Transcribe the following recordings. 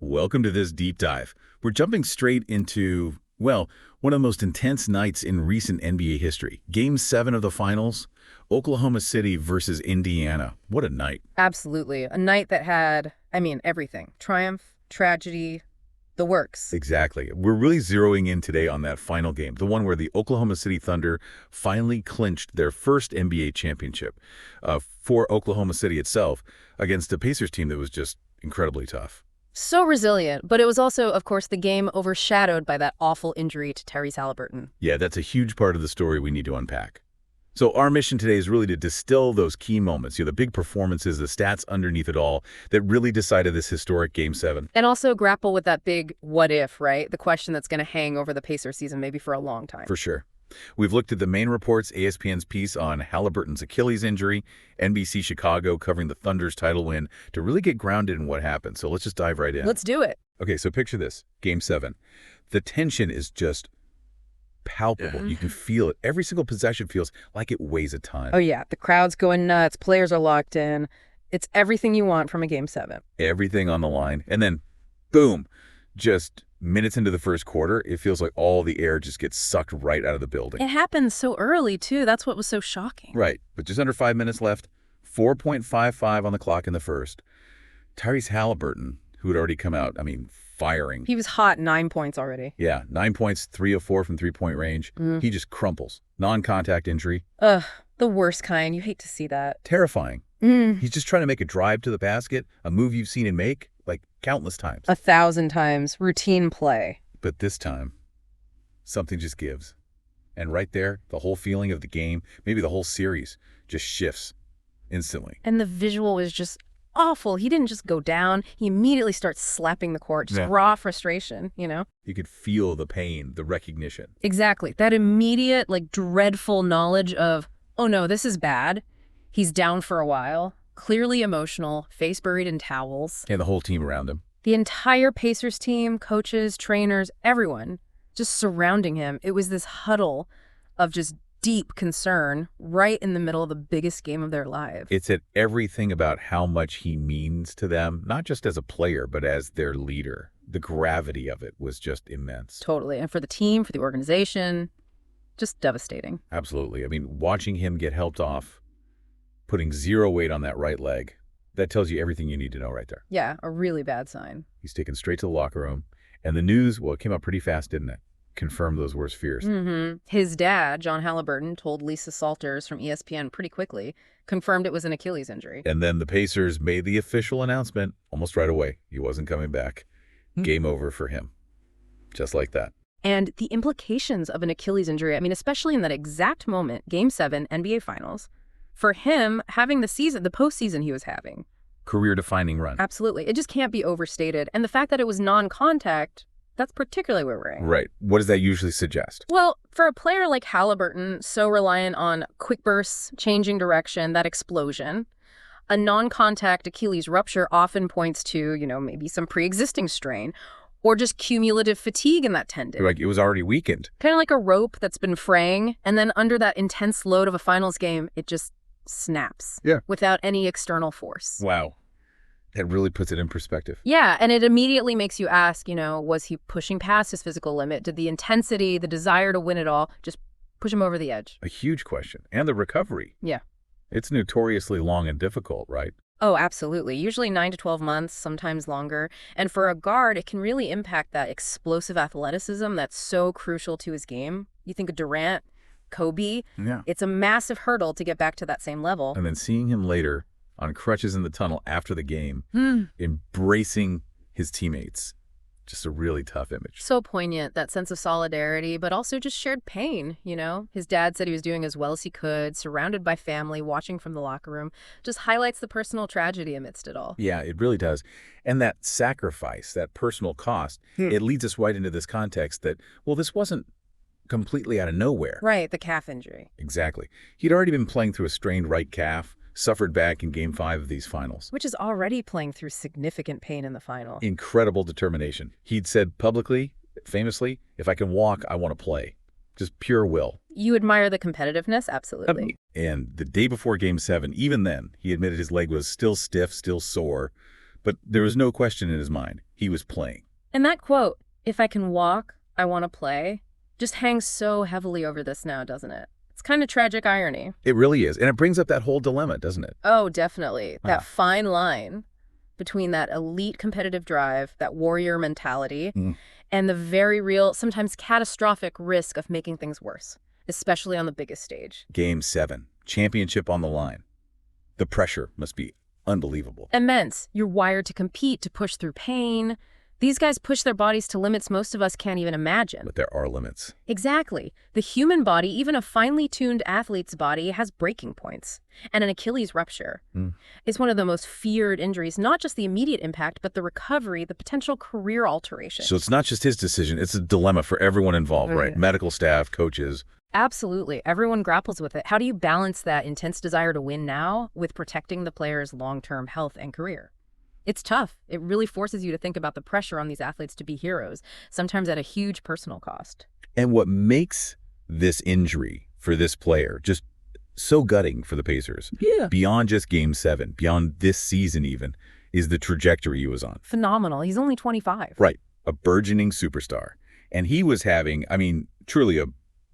Welcome to this deep dive. We're jumping straight into, well, one of the most intense nights in recent NBA history. Game 7 of the finals, Oklahoma City versus Indiana. What a night. Absolutely. A night that had, everything. Triumph, tragedy, the works. Exactly. We're really zeroing in today on that final game, the one where the Oklahoma City Thunder finally clinched their first NBA championship for Oklahoma City itself against a Pacers team that was just incredibly tough. So resilient, but it was also, of course, the game overshadowed by that awful injury to Tyrese Haliburton. Yeah, that's a huge part of the story we need to unpack. So our mission today is really to distill those key moments, the big performances, the stats underneath it all that really decided this historic Game 7. And also grapple with that big what if, right? The question that's going to hang over the Pacers season maybe for a long time. For sure. We've looked at the main reports, ESPN's piece on Haliburton's Achilles injury, NBC Chicago covering the Thunder's title win to really get grounded in what happened. So let's just dive right in. Let's do it. Okay, so picture this, Game 7. The tension is just palpable. You can feel it. Every single possession feels like it weighs a ton. Oh, yeah. The crowd's going nuts. Players are locked in. It's everything you want from a Game 7. Everything on the line. And then, boom, just minutes into the first quarter, it feels like all the air just gets sucked right out of the building. It happened so early, too. That's what was so shocking. Right. But just under 5 minutes left, 4.55 on the clock in the first. Tyrese Haliburton, who had already come out, firing. He was hot, 9 points already. Yeah, 9 points, 3 of 4 from three-point range. He just crumples. Non-contact injury. Ugh, the worst kind. You hate to see that. Terrifying. He's just trying to make a drive to the basket, a move you've seen him make, like, countless times. 1,000 times. Routine play. But this time, something just gives. And right there, the whole feeling of the game, maybe the whole series, just shifts instantly. And the visual was just awful. He didn't just go down. He immediately starts slapping the court. Just raw frustration, You could feel the pain, the recognition. Exactly. That immediate, dreadful knowledge of, oh no, this is bad. He's down for a while. Clearly emotional, face buried in towels. And the whole team around him. The entire Pacers team, coaches, trainers, everyone just surrounding him. It was this huddle of just deep concern right in the middle of the biggest game of their lives. It said everything about how much he means to them, not just as a player, but as their leader. The gravity of it was just immense. Totally. And for the team, for the organization, just devastating. Absolutely. Watching him get helped off, putting zero weight on that right leg, that tells you everything you need to know right there. Yeah, a really bad sign. He's taken straight to the locker room. And the news, well, it came out pretty fast, didn't it? Confirmed those worst fears. His dad, John Haliburton, told Lisa Salters from ESPN pretty quickly, confirmed it was an Achilles injury. And then the Pacers made the official announcement almost right away. He wasn't coming back. Game over for him. Just like that. And the implications of an Achilles injury, especially in that exact moment, Game 7, NBA Finals, for him, having the postseason he was having. Career-defining run. Absolutely. It just can't be overstated. And the fact that it was non-contact, that's particularly worrying. Right. What does that usually suggest? Well, for a player like Haliburton, so reliant on quick bursts, changing direction, that explosion, a non-contact Achilles rupture often points to, maybe some pre-existing strain or just cumulative fatigue in that tendon. Like it was already weakened. Kind of like a rope that's been fraying, and then under that intense load of a finals game, it just snaps. Yeah. Without any external force. Wow. That really puts it in perspective. Yeah, and it immediately makes you ask, was he pushing past his physical limit? Did the intensity, the desire to win it all, just push him over the edge? A huge question. And the recovery. Yeah. It's notoriously long and difficult, right? Oh, absolutely. Usually 9 to 12 months, sometimes longer. And for a guard, it can really impact that explosive athleticism that's so crucial to his game. You think of Durant, Kobe. Yeah. It's a massive hurdle to get back to that same level. And then seeing him later on crutches in the tunnel after the game, embracing his teammates. Just a really tough image. So poignant, that sense of solidarity, but also just shared pain, His dad said he was doing as well as he could, surrounded by family, watching from the locker room. Just highlights the personal tragedy amidst it all. Yeah, it really does. And that sacrifice, that personal cost, it leads us right into this context that, well, this wasn't completely out of nowhere. Right, the calf injury. Exactly. He'd already been playing through a strained right calf, suffered back in Game 5 of these finals. Which is already playing through significant pain in the final. Incredible determination. He'd said publicly, famously, if I can walk, I want to play. Just pure will. You admire the competitiveness? Absolutely. And the day before Game 7, even then, he admitted his leg was still stiff, still sore, But there was no question in his mind. He was playing. And that quote, "If I can walk, I want to play," just hangs so heavily over this now, doesn't it? It's kind of tragic irony. It really is. And it brings up that whole dilemma, doesn't it? Oh, definitely. That fine line between that elite competitive drive, that warrior mentality, and the very real, sometimes catastrophic risk of making things worse, especially on the biggest stage. Game 7, championship on the line. The pressure must be unbelievable. Immense. You're wired to compete, to push through pain. These guys push their bodies to limits most of us can't even imagine. But there are limits. Exactly. The human body, even a finely tuned athlete's body, has breaking points. And an Achilles rupture is one of the most feared injuries, not just the immediate impact, but the recovery, the potential career alteration. So it's not just his decision. It's a dilemma for everyone involved, right? Medical staff, coaches. Absolutely. Everyone grapples with it. How do you balance that intense desire to win now with protecting the player's long-term health and career? It's tough. It really forces you to think about the pressure on these athletes to be heroes, sometimes at a huge personal cost. And what makes this injury for this player just so gutting for the Pacers, beyond just Game 7, beyond this season even, is the trajectory he was on. Phenomenal. He's only 25. Right. A burgeoning superstar. And he was having, truly a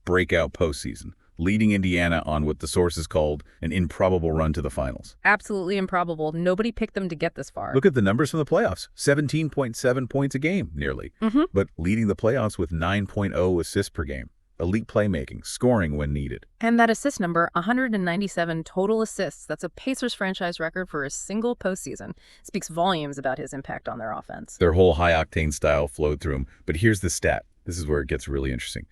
breakout postseason, leading Indiana on what the sources called an improbable run to the finals. Absolutely improbable. Nobody picked them to get this far. Look at the numbers from the playoffs. 17.7 points a game, nearly. But leading the playoffs with 9.0 assists per game. Elite playmaking, scoring when needed. And that assist number, 197 total assists. That's a Pacers franchise record for a single postseason. Speaks volumes about his impact on their offense. Their whole high-octane style flowed through him. But here's the stat. This is where it gets really interesting.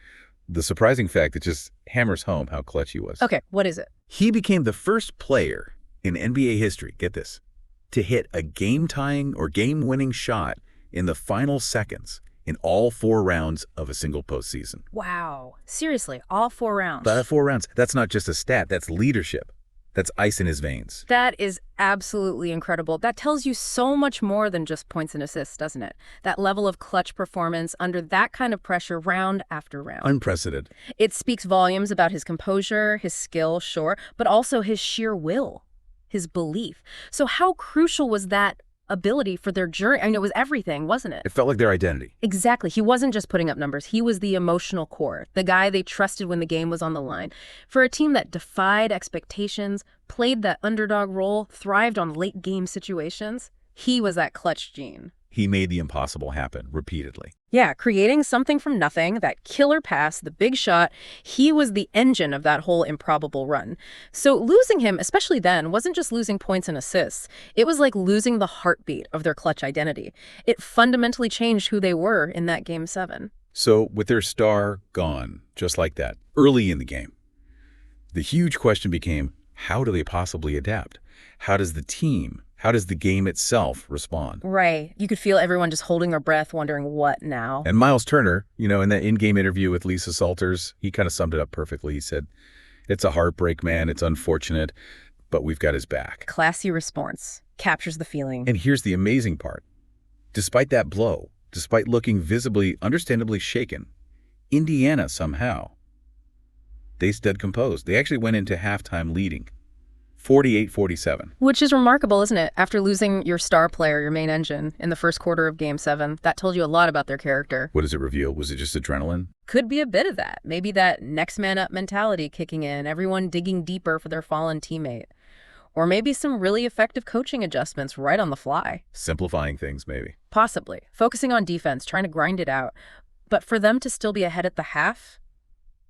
The surprising fact that just hammers home how clutch he was. Okay, what is it? He became the first player in NBA history, get this, to hit a game-tying or game-winning shot in the final seconds in all 4 rounds of a single postseason. Wow. Seriously, all 4 rounds. But 4 rounds, that's not just a stat, that's leadership. That's ice in his veins. That is absolutely incredible. That tells you so much more than just points and assists, doesn't it? That level of clutch performance under that kind of pressure round after round. Unprecedented. It speaks volumes about his composure, his skill, sure, but also his sheer will, his belief. So how crucial was that ability for their journey? I mean, it was everything, wasn't it? It felt like their identity. Exactly. He wasn't just putting up numbers. He was the emotional core, the guy they trusted when the game was on the line. For a team that defied expectations, played that underdog role, thrived on late game situations, he was that clutch gene. He made the impossible happen repeatedly. Yeah, creating something from nothing, that killer pass, the big shot, he was the engine of that whole improbable run. So losing him, especially then, wasn't just losing points and assists. It was like losing the heartbeat of their clutch identity. It fundamentally changed who they were in that Game 7. So with their star gone, just like that, early in the game, the huge question became, how do they possibly adapt? How does the team, how does the game itself respond? Right. You could feel everyone just holding their breath, wondering what now. And Miles Turner, in that in-game interview with Lisa Salters, he kind of summed it up perfectly. He said, it's a heartbreak, man. It's unfortunate, but we've got his back. Classy response. Captures the feeling. And here's the amazing part. Despite that blow, despite looking visibly, understandably shaken, Indiana somehow, they stood composed. They actually went into halftime leading 48-47. Which is remarkable, isn't it? After losing your star player, your main engine, in the first quarter of Game 7, that told you a lot about their character. What does it reveal? Was it just adrenaline? Could be a bit of that. Maybe that next man up mentality kicking in, everyone digging deeper for their fallen teammate. Or maybe some really effective coaching adjustments right on the fly. Simplifying things, maybe. Possibly. Focusing on defense, trying to grind it out. But for them to still be ahead at the half,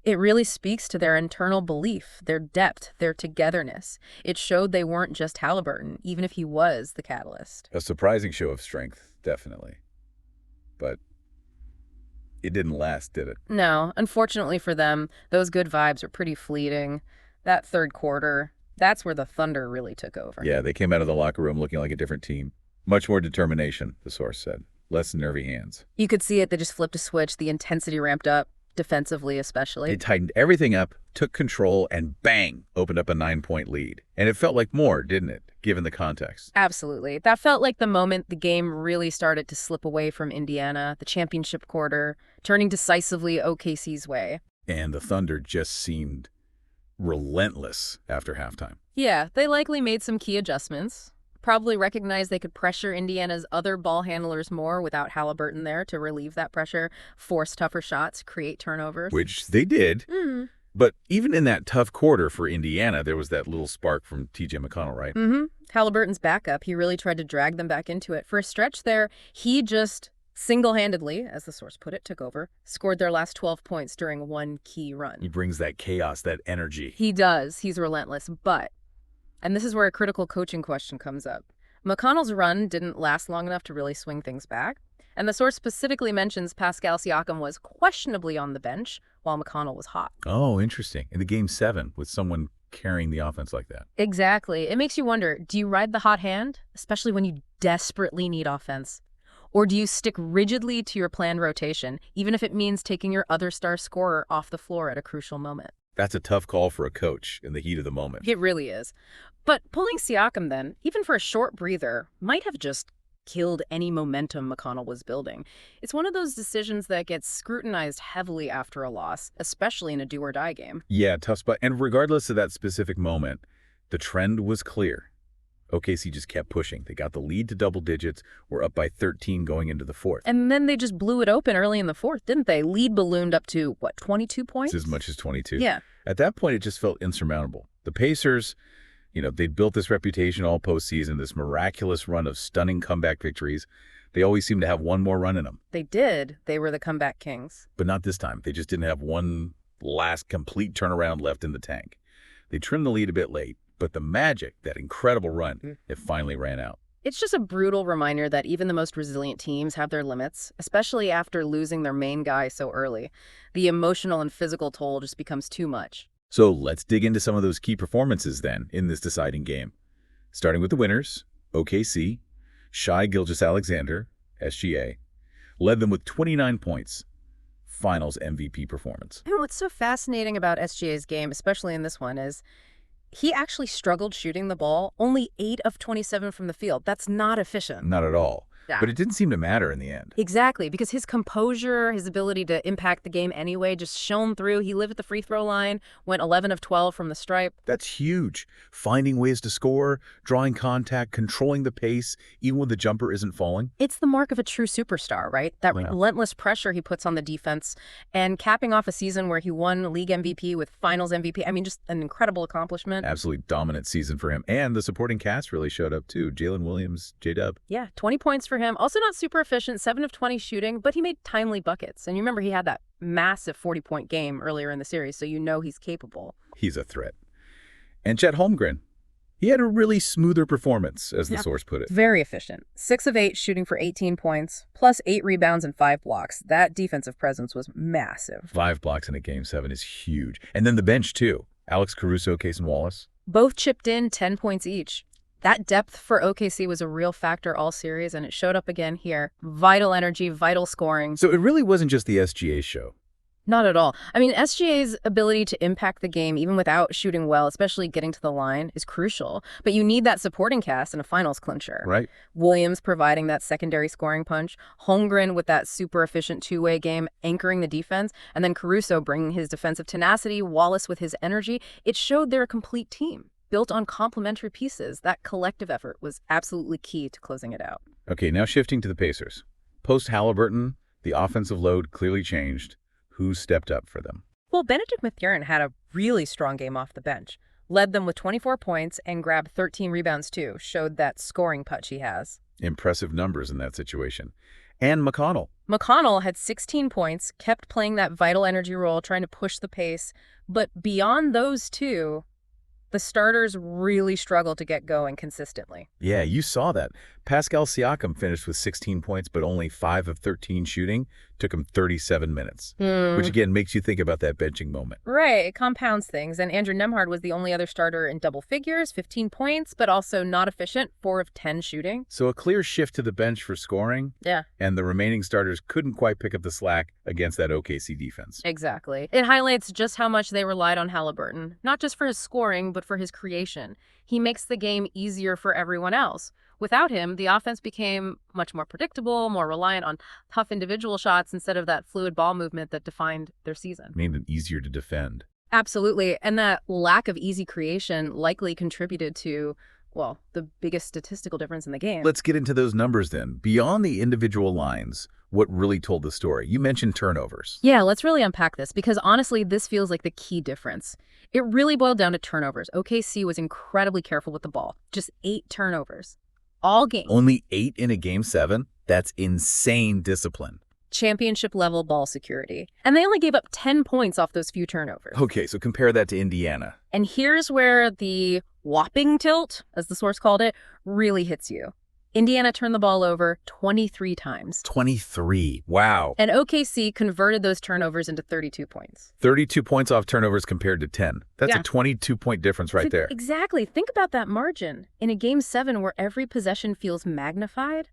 it really speaks to their internal belief, their depth, their togetherness. It showed they weren't just Haliburton, even if he was the catalyst. A surprising show of strength, definitely. But it didn't last, did it? No, unfortunately for them, those good vibes were pretty fleeting. That third quarter, that's where the Thunder really took over. Yeah, they came out of the locker room looking like a different team. Much more determination, the source said. Less nervy hands. You could see it. They just flipped a switch. The intensity ramped up. Defensively, especially. They tightened everything up, took control, and bang, opened up a 9-point lead. And it felt like more, didn't it, given the context? Absolutely. That felt like the moment the game really started to slip away from Indiana, the championship quarter, turning decisively OKC's way. And the Thunder just seemed relentless after halftime. Yeah, they likely made some key adjustments. Probably recognized they could pressure Indiana's other ball handlers more without Haliburton there to relieve that pressure, force tougher shots, create turnovers. Which they did. Mm. But even in that tough quarter for Indiana, there was that little spark from T.J. McConnell, right? Mm-hmm. Haliburton's backup, he really tried to drag them back into it. For a stretch there, he just single-handedly, as the source put it, took over, scored their last 12 points during one key run. He brings that chaos, that energy. He does. He's relentless. But, and this is where a critical coaching question comes up, McConnell's run didn't last long enough to really swing things back. And the source specifically mentions Pascal Siakam was questionably on the bench while McConnell was hot. Oh, interesting. In the Game 7 with someone carrying the offense like that. Exactly. It makes you wonder, do you ride the hot hand, especially when you desperately need offense? Or do you stick rigidly to your planned rotation, even if it means taking your other star scorer off the floor at a crucial moment? That's a tough call for a coach in the heat of the moment. It really is. But pulling Siakam then, even for a short breather, might have just killed any momentum McConnell was building. It's one of those decisions that gets scrutinized heavily after a loss, especially in a do-or-die game. Yeah, tough spot. And regardless of that specific moment, the trend was clear. OKC just kept pushing. They got the lead to double digits, were up by 13 going into the fourth. And then they just blew it open early in the fourth, didn't they? Lead ballooned up to, 22 points? It's as much as 22. Yeah. At that point, it just felt insurmountable. The Pacers, they'd built this reputation all postseason, this miraculous run of stunning comeback victories. They always seemed to have one more run in them. They did. They were the comeback kings. But not this time. They just didn't have one last complete turnaround left in the tank. They trimmed the lead a bit late, but the magic, that incredible run, it finally ran out. It's just a brutal reminder that even the most resilient teams have their limits, especially after losing their main guy so early. The emotional and physical toll just becomes too much. So let's dig into some of those key performances then in this deciding game. Starting with the winners, OKC, Shai Gilgeous-Alexander, SGA, led them with 29 points. Finals MVP performance. And what's so fascinating about SGA's game, especially in this one, is he actually struggled shooting the ball, only 8 of 27 from the field. That's not efficient. Not at all. Yeah. But it didn't seem to matter in the end. Exactly, because his composure, his ability to impact the game anyway, just shone through. He lived at the free throw line, went 11 of 12 from the stripe. That's huge. Finding ways to score, drawing contact, controlling the pace, even when the jumper isn't falling. It's the mark of a true superstar, right? That relentless pressure he puts on the defense, and capping off a season where he won league MVP with finals MVP. I mean, just an incredible accomplishment. Absolutely dominant season for him. And the supporting cast really showed up too. Jalen Williams, J-Dub. Yeah, 20 points for him. Also not super efficient, 7 of 20 shooting, but he made timely buckets. And you remember he had that massive 40-point game earlier in the series, so you know he's capable. He's a threat. And Chet Holmgren, he had a really smoother performance, as the source put it. Very efficient. 6 of 8 shooting for 18 points, plus 8 rebounds and 5 blocks. That defensive presence was massive. 5 blocks in a Game 7 is huge. And then the bench, too. Alex Caruso, Cason Wallace. Both chipped in 10 points each. That depth for OKC was a real factor all series, and it showed up again here. Vital energy, vital scoring. So it really wasn't just the SGA show. Not at all. I mean, SGA's ability to impact the game, even without shooting well, especially getting to the line, is crucial. But you need that supporting cast in a finals clincher. Right. Williams providing that secondary scoring punch, Holmgren with that super efficient two-way game, anchoring the defense, and then Caruso bringing his defensive tenacity, Wallace with his energy. It showed they're a complete team, built on complementary pieces. That collective effort was absolutely key to closing it out. Okay, now shifting to the Pacers. Post-Haliburton, the offensive load clearly changed. Who stepped up for them? Well, Benedict Mathurin had a really strong game off the bench. Led them with 24 points and grabbed 13 rebounds too. Showed that scoring punch he has. Impressive numbers in that situation. And McConnell. McConnell had 16 points, kept playing that vital energy role, trying to push the pace. But beyond those two, the starters really struggled to get going consistently. Yeah, you saw that. Pascal Siakam finished with 16 points, but only 5 of 13 shooting. Took him 37 minutes, which again makes you think about that benching moment. Right, it compounds things. And Andrew Nembhard was the only other starter in double figures, 15 points, but also not efficient, 4 of 10 shooting. So a clear shift to the bench for scoring. Yeah. And the remaining starters couldn't quite pick up the slack against that OKC defense. Exactly. It highlights just how much they relied on Haliburton, not just for his scoring, but for his creation. He makes the game easier for everyone else. Without him, the offense became much more predictable, more reliant on tough individual shots instead of that fluid ball movement that defined their season. Made it easier to defend. Absolutely. And that lack of easy creation likely contributed to well, the biggest statistical difference in the game. Let's get into those numbers then. Beyond the individual lines, what really told the story? You mentioned turnovers. Yeah, let's really unpack this because honestly, this feels like the key difference. It really boiled down to turnovers. OKC was incredibly careful with the ball. Just 8 turnovers. All game. Only 8 in a Game 7? That's insane discipline. Championship-level ball security. And they only gave up 10 points off those few turnovers. Okay, so compare that to Indiana. And here's where the whopping tilt, as the source called it, really hits you. Indiana turned the ball over 23 times. 23. Wow. And OKC converted those turnovers into 32 points. 32 points off turnovers compared to 10. That's a 22-point difference right there. Exactly. Think about that margin. In a Game 7 where every possession feels magnified,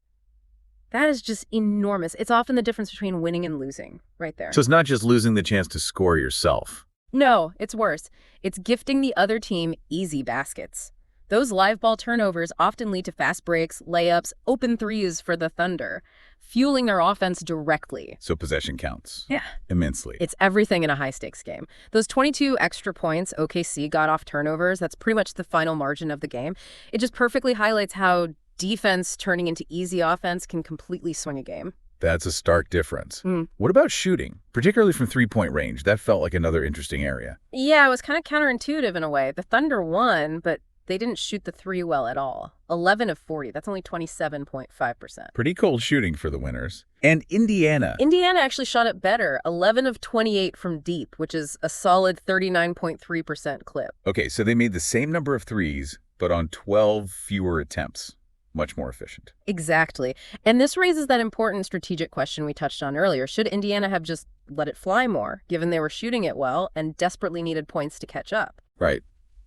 that is just enormous. It's often the difference between winning and losing right there. So it's not just losing the chance to score yourself. No, it's worse. It's gifting the other team easy baskets. Those live ball turnovers often lead to fast breaks, layups, open threes for the Thunder, fueling their offense directly. So possession counts. Yeah. Immensely. It's everything in a high-stakes game. Those 22 extra points OKC got off turnovers, that's pretty much the final margin of the game. It just perfectly highlights how defense turning into easy offense can completely swing a game. That's a stark difference. What about shooting, particularly from three-point range? That felt like another interesting area. Yeah, it was kind of counterintuitive in a way. The Thunder won, but they didn't shoot the three well at all. 11 of 40. That's only 27.5%. Pretty cold shooting for the winners. And Indiana. Indiana actually shot it better. 11 of 28 from deep, which is a solid 39.3% clip. Okay, so they made the same number of threes, but on 12 fewer attempts. Much more efficient. Exactly. And this raises that important strategic question we touched on earlier. Should Indiana have just let it fly more, given they were shooting it well and desperately needed points to catch up? Right.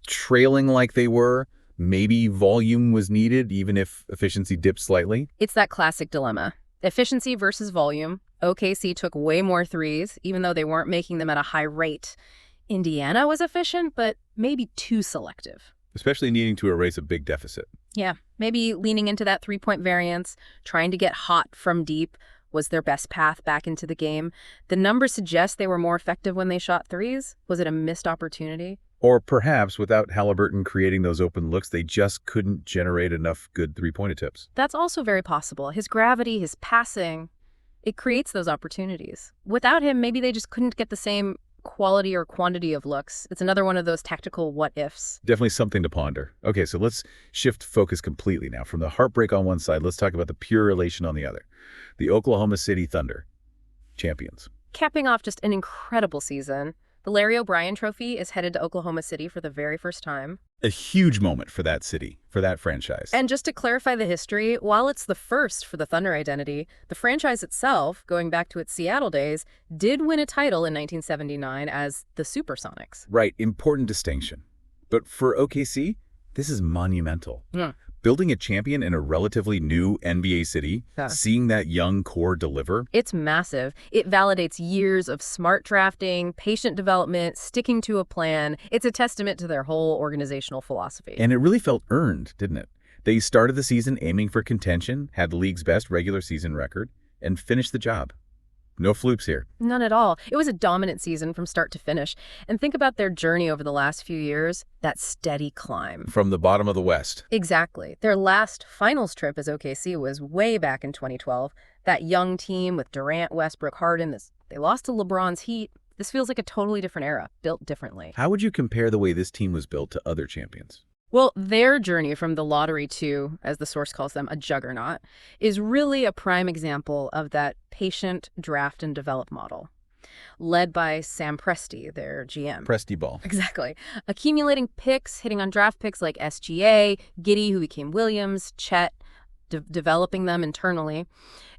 Trailing like they were, maybe volume was needed, even if efficiency dipped slightly. It's that classic dilemma. Efficiency versus volume. OKC took way more threes, even though they weren't making them at a high rate. Indiana was efficient, but maybe too selective. Especially needing to erase a big deficit. Yeah, maybe leaning into that three-point variance, trying to get hot from deep was their best path back into the game. The numbers suggest they were more effective when they shot threes. Was it a missed opportunity? Or perhaps without Haliburton creating those open looks, they just couldn't generate enough good three-point attempts. That's also very possible. His gravity, his passing, it creates those opportunities. Without him, maybe they just couldn't get the same quality or quantity of looks. It's another one of those tactical what-ifs. Definitely something to ponder. Okay, so let's shift focus completely now. From the heartbreak on one side, let's talk about the pure elation on the other. The Oklahoma City Thunder, champions. Capping off just an incredible season. The Larry O'Brien Trophy is headed to Oklahoma City for the very first time. A huge moment for that city, for that franchise. And just to clarify the history, while it's the first for the Thunder identity, the franchise itself, going back to its Seattle days, did win a title in 1979 as the Supersonics. Right, important distinction. But for OKC, this is monumental. Yeah. Building a champion in a relatively new NBA city, seeing that young core deliver. It's massive. It validates years of smart drafting, patient development, sticking to a plan. It's a testament to their whole organizational philosophy. And it really felt earned, didn't it? They started the season aiming for contention, had the league's best regular season record, and finished the job. No flukes here. None at all. It was a dominant season from start to finish. And think about their journey over the last few years, that steady climb. From the bottom of the West. Exactly. Their last finals trip as OKC was way back in 2012. That young team with Durant, Westbrook, Harden, they lost to LeBron's Heat. This feels like a totally different era, built differently. How would you compare the way this team was built to other champions? Well, their journey from the lottery to, as the source calls them, a juggernaut, is really a prime example of that patient draft and develop model. Led by Sam Presti, their GM. Presti ball. Exactly. Accumulating picks, hitting on draft picks like SGA, Giddey, who became Williams, Chet, developing them internally.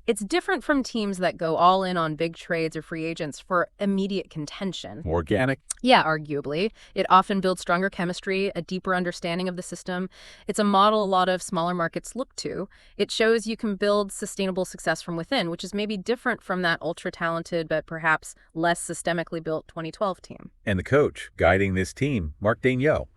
It's different from teams that go all in on big trades or free agents for immediate contention. Organic? Yeah, arguably. It often builds stronger chemistry, a deeper understanding of the system. It's a model a lot of smaller markets look to. It shows you can build sustainable success from within, which is maybe different from that ultra-talented but perhaps less systemically built 2012 team. And the coach guiding this team, Mark Daigneault,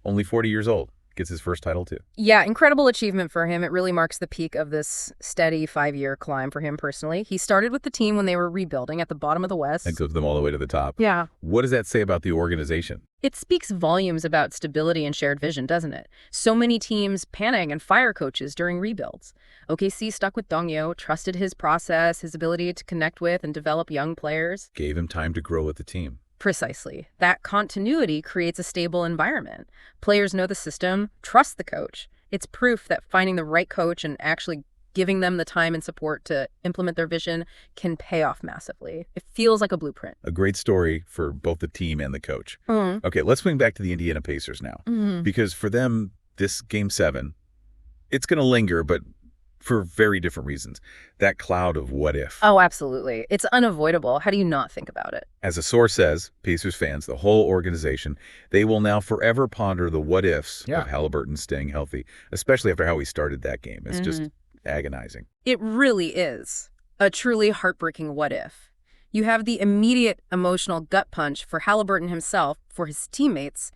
only 40 years old. gets his first title too. Yeah, incredible achievement for him. It really marks the peak of this steady 5-year climb for him personally. He started with the team when they were rebuilding at the bottom of the West. And goes them all the way to the top. Yeah. What does that say about the organization? It speaks volumes about stability and shared vision, doesn't it? So many teams panic and fire coaches during rebuilds. OKC stuck with Dongyo, trusted his process, his ability to connect with and develop young players. Gave him time to grow with the team. Precisely. That continuity creates a stable environment. Players know the system, trust the coach. It's proof that finding the right coach and actually giving them the time and support to implement their vision can pay off massively. It feels like a blueprint. A great story for both the team and the coach. Mm. Okay, let's swing back to the Indiana Pacers now. Because for them, this Game 7, it's going to linger, but for very different reasons. That cloud of what if. Oh, absolutely. It's unavoidable. How do you not think about it? As a source says, Pacers fans, the whole organization, they will now forever ponder the what ifs of Haliburton staying healthy, especially after how he started that game. It's just agonizing. It really is a truly heartbreaking what if. You have the immediate emotional gut punch for Haliburton himself, for his teammates,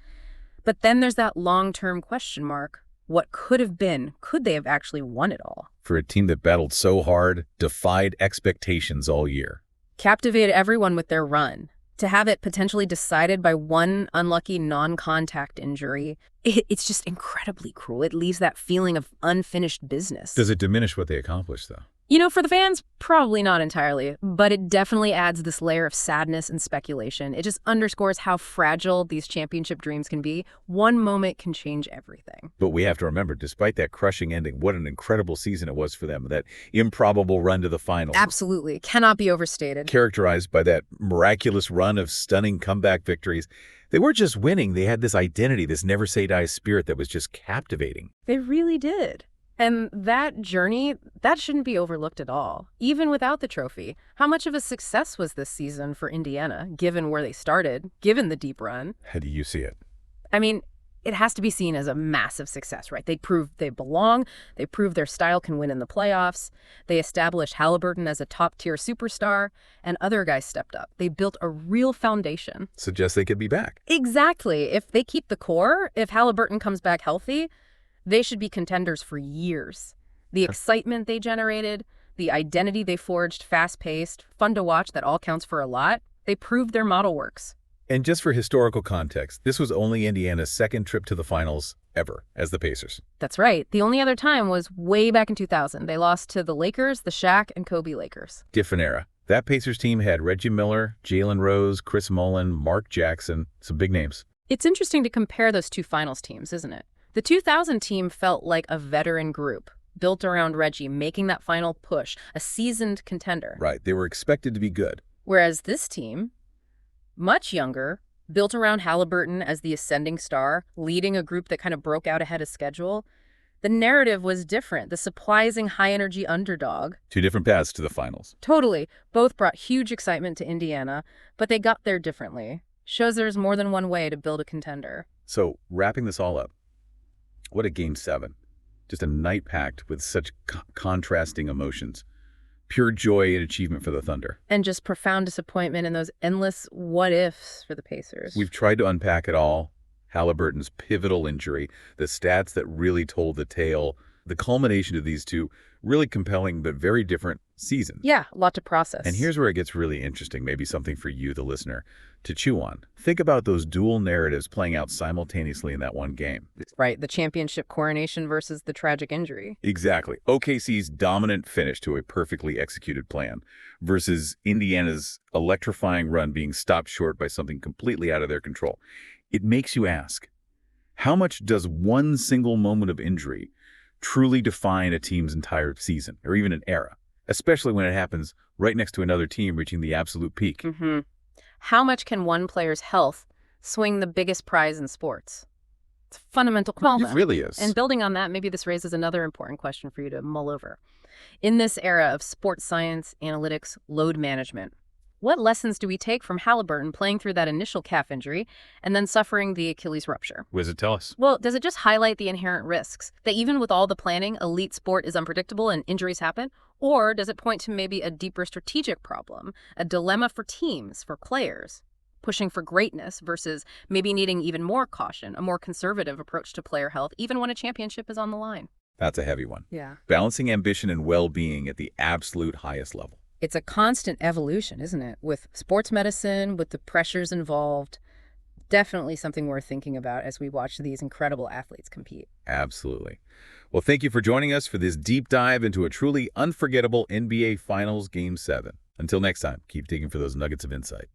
but then there's that long-term question mark. What could have been? Could they have actually won it all? For a team that battled so hard, defied expectations all year. Captivated everyone with their run. To have it potentially decided by one unlucky non-contact injury, it's just incredibly cruel. It leaves that feeling of unfinished business. Does it diminish what they accomplished, though? You know, for the fans, probably not entirely, but it definitely adds this layer of sadness and speculation. It just underscores how fragile these championship dreams can be. One moment can change everything. But we have to remember, despite that crushing ending, what an incredible season it was for them, that improbable run to the finals. Absolutely. Cannot be overstated. Characterized by that miraculous run of stunning comeback victories. They weren't just winning, they had this identity, this never-say-die spirit that was just captivating. They really did. And that journey, that shouldn't be overlooked at all, even without the trophy. How much of a success was this season for Indiana, given where they started, given the deep run? How do you see it? I mean, it has to be seen as a massive success, right? They proved they belong. They proved their style can win in the playoffs. They established Haliburton as a top-tier superstar, and other guys stepped up. They built a real foundation. Suggests they could be back. Exactly. If they keep the core, if Haliburton comes back healthy, they should be contenders for years. The excitement they generated, the identity they forged, fast-paced, fun to watch, that all counts for a lot. They proved their model works. And just for historical context, this was only Indiana's second trip to the finals ever as the Pacers. That's right. The only other time was way back in 2000. They lost to the Lakers, the Shaq and Kobe Lakers. Different era. That Pacers team had Reggie Miller, Jalen Rose, Chris Mullin, Mark Jackson, some big names. It's interesting to compare those two finals teams, isn't it? The 2000 team felt like a veteran group, built around Reggie, making that final push, a seasoned contender. Right, they were expected to be good. Whereas this team, much younger, built around Haliburton as the ascending star, leading a group that kind of broke out ahead of schedule. The narrative was different, the surprising high-energy underdog. Two different paths to the finals. Totally. Both brought huge excitement to Indiana, but they got there differently. Shows there's more than one way to build a contender. So, wrapping this all up, what a Game 7. Just a night packed with such contrasting emotions. Pure joy and achievement for the Thunder. And just profound disappointment in those endless what-ifs for the Pacers. We've tried to unpack it all. Haliburton's pivotal injury, the stats that really told the tale, the culmination of these two really compelling but very different seasons. Yeah, a lot to process. And here's where it gets really interesting, maybe something for you, the listener, to chew on. Think about those dual narratives playing out simultaneously in that one game. Right, the championship coronation versus the tragic injury. Exactly. OKC's dominant finish to a perfectly executed plan versus Indiana's electrifying run being stopped short by something completely out of their control. It makes you ask, how much does one single moment of injury truly define a team's entire season or even an era, especially when it happens right next to another team reaching the absolute peak? How much can one player's health swing the biggest prize in sports? It's a fundamental question. It really is. And building on that, maybe this raises another important question for you to mull over. In this era of sports science, analytics, load management, what lessons do we take from Haliburton playing through that initial calf injury and then suffering the Achilles rupture? What does it tell us? Well, does it just highlight the inherent risks? That even with all the planning, elite sport is unpredictable and injuries happen? Or does it point to maybe a deeper strategic problem, a dilemma for teams, for players? pushing for greatness versus maybe needing even more caution, a more conservative approach to player health, even when a championship is on the line. That's a heavy one. Yeah. Balancing ambition and well-being at the absolute highest level. It's a constant evolution, isn't it? With sports medicine, with the pressures involved. Definitely something worth thinking about as we watch these incredible athletes compete. Absolutely. Well, thank you for joining us for this deep dive into a truly unforgettable NBA Finals Game 7. Until next time, keep digging for those nuggets of insight.